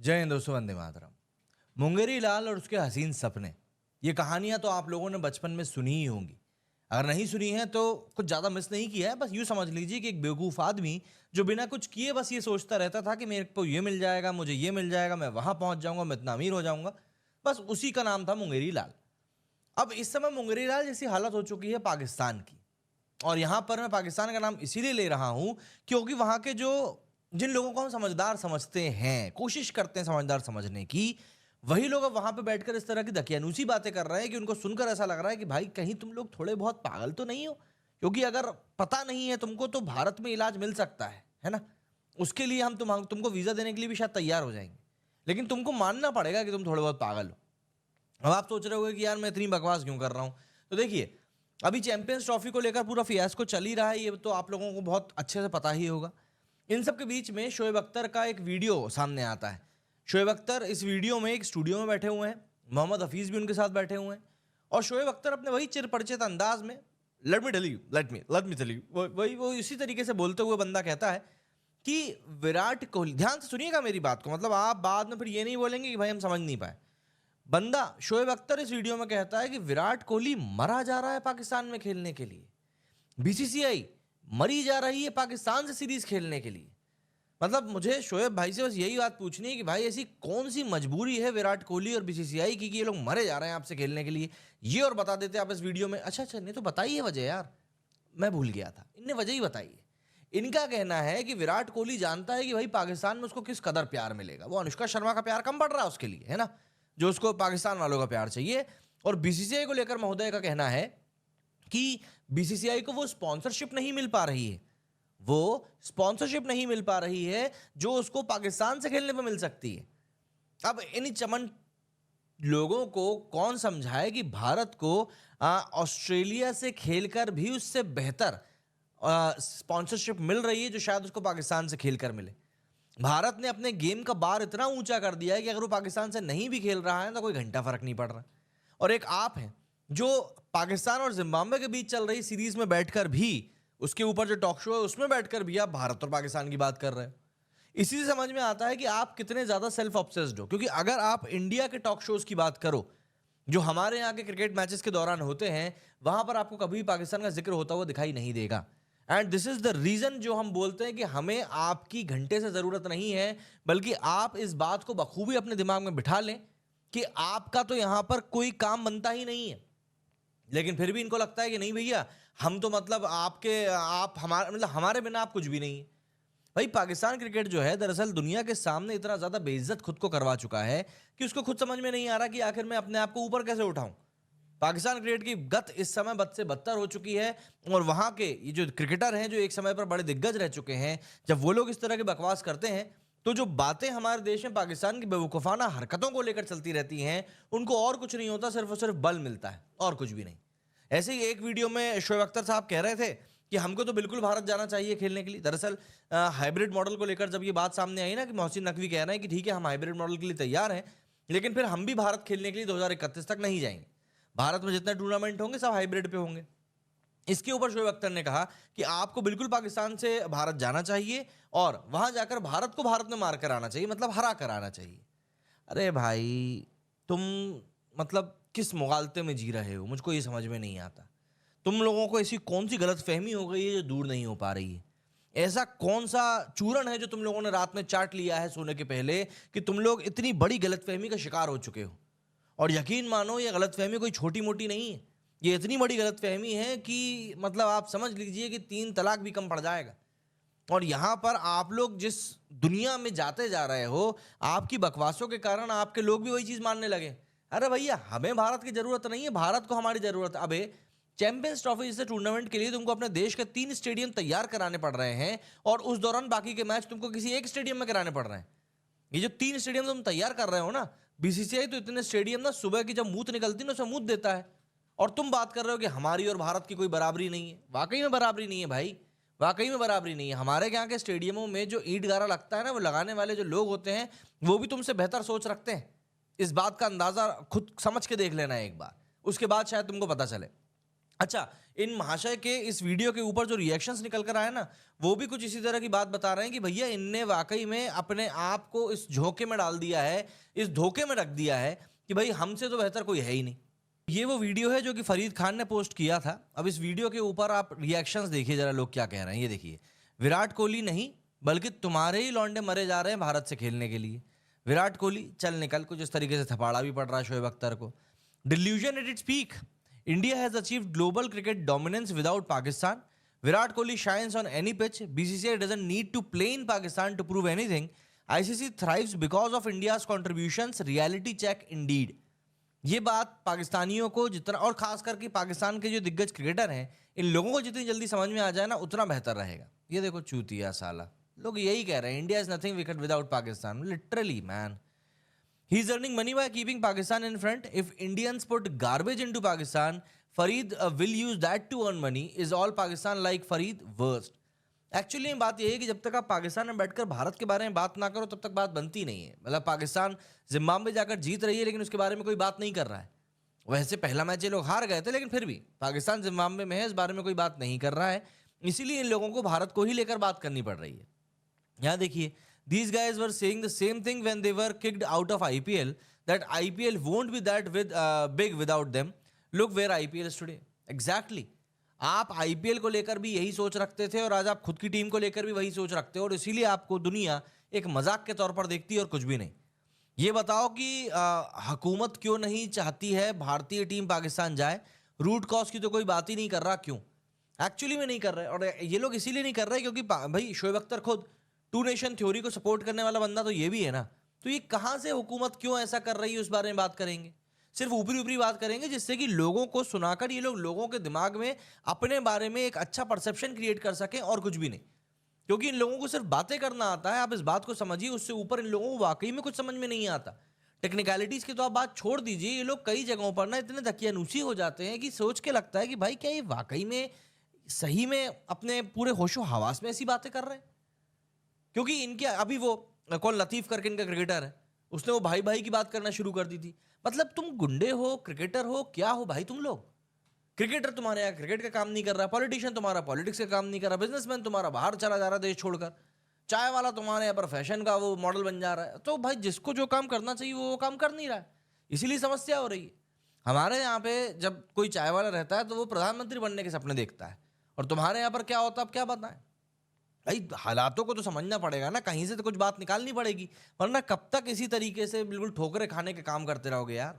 जय हिंद दोस्तों, वंदे मातरम। मुंगेरी लाल और उसके हसीन सपने, ये कहानियां तो आप लोगों ने बचपन में सुनी ही होंगी। अगर नहीं सुनी है तो कुछ ज़्यादा मिस नहीं किया है। बस यूँ समझ लीजिए कि एक बेवकूफ़ आदमी जो बिना कुछ किए बस ये सोचता रहता था कि मेरे को ये मिल जाएगा, मुझे ये मिल जाएगा, मैं वहाँ पहुँच जाऊँगा, मैं इतना अमीर हो जाऊँगा। बस उसी का नाम था मुंगेरी लाल। अब इस समय मुंगेरी लाल जैसी हालत हो चुकी है पाकिस्तान की। और यहाँ पर मैं पाकिस्तान का नाम इसीलिए ले रहा हूँ क्योंकि वहाँ के जो जिन लोगों को हम समझदार समझते हैं, कोशिश करते हैं समझदार समझने की, वही लोग अब वहाँ पे बैठकर इस तरह की दकियानूसी बातें कर रहे हैं कि उनको सुनकर ऐसा लग रहा है कि भाई कहीं तुम लोग थोड़े बहुत पागल तो नहीं हो। क्योंकि अगर पता नहीं है तुमको तो भारत में इलाज मिल सकता है ना? उसके लिए हम तुमको वीज़ा देने के लिए भी शायद तैयार हो जाएंगे। लेकिन तुमको मानना पड़ेगा कि तुम थोड़े बहुत पागल हो। अब आप सोच रहे होगे कि यार मैं इतनी बकवास क्यों कर रहा हूँ? तो देखिए, अभी चैंपियंस ट्रॉफी को लेकर पूरा फियास्को चल ही रहा है, ये तो आप लोगों को बहुत अच्छे से पता ही होगा। इन सब के बीच में शोएब अख्तर का एक वीडियो सामने आता है। शोएब अख्तर इस वीडियो में एक स्टूडियो में बैठे हुए हैं, मोहम्मद हफीज़ भी उनके साथ बैठे हुए हैं। और शोएब अख्तर अपने वही चिरपरिचित अंदाज में let me tell you, let me tell you, वही वो इसी तरीके से बोलते हुए बंदा कहता है कि विराट कोहली, ध्यान से सुनिएगा मेरी बात को, मतलब आप बाद में फिर ये नहीं बोलेंगे कि भाई हम समझ नहीं पाए। बंदा शोएब अख्तर इस वीडियो में कहता है कि विराट कोहली मरा जा रहा है पाकिस्तान में खेलने के लिए, बीसीसीआई मरी जा रही है पाकिस्तान से सीरीज खेलने के लिए। मतलब मुझे शोएब भाई से बस यही बात पूछनी है कि भाई ऐसी कौन सी मजबूरी है विराट कोहली और बीसीसीआई की कि ये लोग मरे जा रहे हैं आपसे खेलने के लिए, ये और बता देते आप इस वीडियो में। अच्छा, नहीं तो बताइए वजह यार, मैं भूल गया था, इनने वजह ही बताई है। इनका कहना है कि विराट कोहली जानता है कि भाई पाकिस्तान में उसको किस कदर प्यार मिलेगा, वो अनुष्का शर्मा का प्यार कम पड़ रहा है उसके लिए, है ना, जो उसको पाकिस्तान वालों का प्यार चाहिए। और बीसीसीआई को लेकर महोदय का कहना है कि बीसीसीआई को वो स्पॉन्सरशिप नहीं मिल पा रही है, वो स्पॉन्सरशिप नहीं मिल पा रही है जो उसको पाकिस्तान से खेलने पर मिल सकती है। अब इन चमन लोगों को कौन समझाए कि भारत को ऑस्ट्रेलिया से खेलकर भी उससे बेहतर स्पॉन्सरशिप मिल रही है जो शायद उसको पाकिस्तान से खेलकर मिले। भारत ने अपने गेम का बार इतना ऊंचा कर दिया है कि अगर वो पाकिस्तान से नहीं भी खेल रहा है तो कोई घंटा फर्क नहीं पड़ रहा। और एक आप हैं जो पाकिस्तान और जिम्बाब्वे के बीच चल रही सीरीज में बैठकर भी, उसके ऊपर जो टॉक शो है उसमें बैठकर भी आप भारत और पाकिस्तान की बात कर रहे हो। इसी से समझ में आता है कि आप कितने ज्यादा सेल्फ ऑब्सेस्ड हो। क्योंकि अगर आप इंडिया के टॉक शोज की बात करो जो हमारे यहाँ के क्रिकेट मैचेस के दौरान होते हैं, वहां पर आपको कभी पाकिस्तान का जिक्र होता हुआ दिखाई नहीं देगा। And this is the reason जो हम बोलते हैं कि हमें आपकी घंटे से जरूरत नहीं है, बल्कि आप इस बात को बखूबी अपने दिमाग में बिठा लें कि आपका तो यहां पर कोई काम बनता ही नहीं है। लेकिन फिर भी इनको लगता है कि नहीं भैया, हम तो मतलब आप हमारे मतलब हमारे बिना आप कुछ भी नहीं है। भाई पाकिस्तान क्रिकेट जो है दरअसल दुनिया के सामने इतना ज्यादा बेइज्जत खुद को करवा चुका है कि उसको खुद समझ में नहीं आ रहा कि आखिर मैं अपने आप को ऊपर कैसे उठाऊं। पाकिस्तान क्रिकेट की गत इस समय बद से बदतर हो चुकी है। और वहां के ये जो क्रिकेटर हैं जो एक समय पर बड़े दिग्गज रह चुके हैं, जब वो लोग इस तरह की बकवास करते हैं तो जो बातें हमारे देश में पाकिस्तान की बेवकूफाना हरकतों को लेकर चलती रहती हैं, उनको और कुछ नहीं होता, सिर्फ और सिर्फ बल मिलता है और कुछ भी नहीं। ऐसे ही एक वीडियो में शोएब अख्तर साहब कह रहे थे कि हमको तो बिल्कुल भारत जाना चाहिए खेलने के लिए। दरअसल हाइब्रिड मॉडल को लेकर जब ये बात सामने आई ना कि मोहसिन नकवी कह रहे हैं कि ठीक है हम हाइब्रिड मॉडल के लिए तैयार हैं, लेकिन फिर हम भी भारत खेलने के लिए 2031 तक नहीं जाएंगे। भारत में जितने टूर्नामेंट होंगे सब हाइब्रिड पे होंगे। इसके ऊपर शोएब अख्तर ने कहा कि आपको बिल्कुल पाकिस्तान से भारत जाना चाहिए और वहां जाकर भारत को भारत में मार कर आना चाहिए, मतलब हरा कर आना चाहिए। अरे भाई, तुम मतलब किस मुगालते में जी रहे हो, मुझको ये समझ में नहीं आता। तुम लोगों को ऐसी कौन सी गलत फहमी हो गई है जो दूर नहीं हो पा रही है? ऐसा कौन सा चूरन है जो तुम लोगों ने रात में चाट लिया है सोने के पहले कि तुम लोग इतनी बड़ी गलतफहमी का शिकार हो चुके हो? और यकीन मानो ये गलतफहमी कोई छोटी मोटी नहीं है, ये इतनी बड़ी गलतफहमी है कि मतलब आप समझ लीजिए कि 3 तलाक भी कम पड़ जाएगा। और यहाँ पर आप लोग जिस दुनिया में जाते जा रहे हो, आपकी बकवासों के कारण आपके लोग भी वही चीज मानने लगे। अरे भैया, हमें भारत की जरूरत नहीं है, भारत को हमारी जरूरत है। अबे चैंपियंस ट्रॉफी जैसे टूर्नामेंट के लिए तुमको अपने देश के 3 स्टेडियम तैयार कराने पड़ रहे हैं और उस दौरान बाकी के मैच तुमको किसी एक स्टेडियम में कराने पड़ रहे हैं। ये जो 3 स्टेडियम तुम तैयार कर रहे हो ना, बीसीसीआई तो इतने स्टेडियम ना सुबह की जब मूत निकलती है ना उसे मूत देता है। और तुम बात कर रहे हो कि हमारी और भारत की कोई बराबरी नहीं है। वाकई में बराबरी नहीं है भाई, वाकई में बराबरी नहीं है। हमारे यहाँ के स्टेडियमों में जो ईंट गारा लगता है ना, वो लगाने वाले जो लोग होते हैं वो भी तुमसे बेहतर सोच रखते हैं। इस बात का अंदाजा खुद समझ के देख लेना है एक बार, उसके बाद शायद तुमको पता चले। अच्छा, इन महाशय के इस वीडियो के ऊपर जो रिएक्शंस निकल कर आए ना, वो भी कुछ इसी तरह की बात बता रहे हैं कि भैया इनने वाकई में अपने आप को इस झोंके में डाल दिया है, इस धोखे में रख दिया है कि भाई हमसे तो बेहतर कोई है ही नहीं। ये वो वीडियो है जो कि फरीद खान ने पोस्ट किया था। अब इस वीडियो के ऊपर आप रिएक्शंस देखिए जरा, लोग क्या कह रहे हैं। ये देखिए, विराट कोहली नहीं बल्कि तुम्हारे ही लौंडे मरे जा रहे हैं भारत से खेलने के लिए। विराट कोहली चल निकल, कुछ इस तरीके से थपाड़ा भी पड़ रहा है शोएब अख्तर को। Delusion at its peak, India has achieved global cricket dominance without Pakistan. Virat Kohli shines on any pitch. BCCI doesn't need to play in Pakistan to prove anything. ICC thrives because of India's contributions. Reality check indeed. ये बात पाकिस्तानियों को जितना, और खास करके पाकिस्तान के जो दिग्गज क्रिकेटर हैं, इन लोगों को जितनी जल्दी समझ में आ जाए ना उतना बेहतर रहेगा। ये देखो चूतिया साला, लोग यही कह रहे हैं India is nothing without Pakistan. Literally man, he's earning money by keeping Pakistan in front. If Indians put garbage into Pakistan, Fareed will use that to earn money. Is all Pakistan like Fareed? Worst. Actually बात यह है कि जब तक आप पाकिस्तान में बैठकर भारत के बारे में बात ना करो तब तक बात बनती नहीं है। मतलब पाकिस्तान जिम्बाब्वे जाकर जीत रही है लेकिन उसके बारे में कोई बात नहीं कर रहा है। वैसे पहला मैच ये लोग हार गए थे लेकिन फिर भी पाकिस्तान जिम्बाब्वे में है, इस बारे में कोई बात नहीं कर रहा है। इसीलिए इन लोगों को भारत को ही लेकर बात करनी पड़ रही है। यहाँ देखिए, these guys were saying the same thing when they were kicked out of IPL, that IPL won't be that big without them. Look where IPL is today. Exactly. आप IPL को लेकर भी यही सोच रखते थे और आज आप खुद की टीम को लेकर भी वही सोच रखते हो और इसीलिए आपको दुनिया एक मजाक के तौर पर देखती है और कुछ भी नहीं। ये बताओ कि हुकूमत क्यों नहीं चाहती है भारतीय टीम पाकिस्तान जाए? रूट कॉज की तो कोई बात ही नहीं कर रहा, क्यों? एक्चुअली में नहीं कर रहे, और ये लोग इसीलिए नहीं कर रहे क्योंकि भाई शोएब अख्तर खुद टू नेशन थ्योरी को सपोर्ट करने वाला बंदा तो ये भी है ना। तो ये कहां से हुकूमत क्यों ऐसा कर रही है उस बारे में बात करेंगे, सिर्फ ऊपरी ऊपरी बात करेंगे जिससे कि लोगों को सुनाकर ये लोग लोगों के दिमाग में अपने बारे में एक अच्छा परसेप्शन क्रिएट कर सकें, और कुछ भी नहीं। क्योंकि इन लोगों को सिर्फ बातें करना आता है, आप इस बात को समझिए। उससे ऊपर इन लोगों को वाकई में कुछ समझ में नहीं आता। टेक्निकलिटीज की तो आप बात छोड़ दीजिए, ये लोग कई जगहों पर ना इतने दकियानूसी हो जाते हैं कि सोच के लगता है कि भाई क्या ये वाकई में सही में अपने पूरे होशो हवास में ऐसी बातें कर रहे हैं। क्योंकि इनके अभी वो कौन लतीफ करके इनका क्रिकेटर है, उसने वो भाई भाई की बात करना शुरू कर दी थी। मतलब तुम गुंडे हो, क्रिकेटर हो, क्या हो भाई तुम लोग? क्रिकेटर तुम्हारे यहाँ क्रिकेट का काम नहीं कर रहा, पॉलिटिशियन तुम्हारा पॉलिटिक्स का काम नहीं कर रहा, बिजनेसमैन तुम्हारा बाहर चला जा रहा देश छोड़कर, चाय वाला तुम्हारे यहाँ पर फैशन का वो मॉडल बन जा रहा है। तो भाई जिसको जो काम करना चाहिए वो काम कर नहीं रहा है, इसीलिए समस्या हो रही है। हमारे यहाँ पे जब कोई चाय वाला रहता है तो वो प्रधानमंत्री बनने के सपने देखता है, और तुम्हारे यहाँ पर क्या होता है अब क्या बताएं भाई? हालातों को तो समझना पड़ेगा ना, कहीं से तो कुछ बात निकालनी पड़ेगी, वरना कब तक इसी तरीके से बिल्कुल ठोकरे खाने के काम करते रहोगे यार।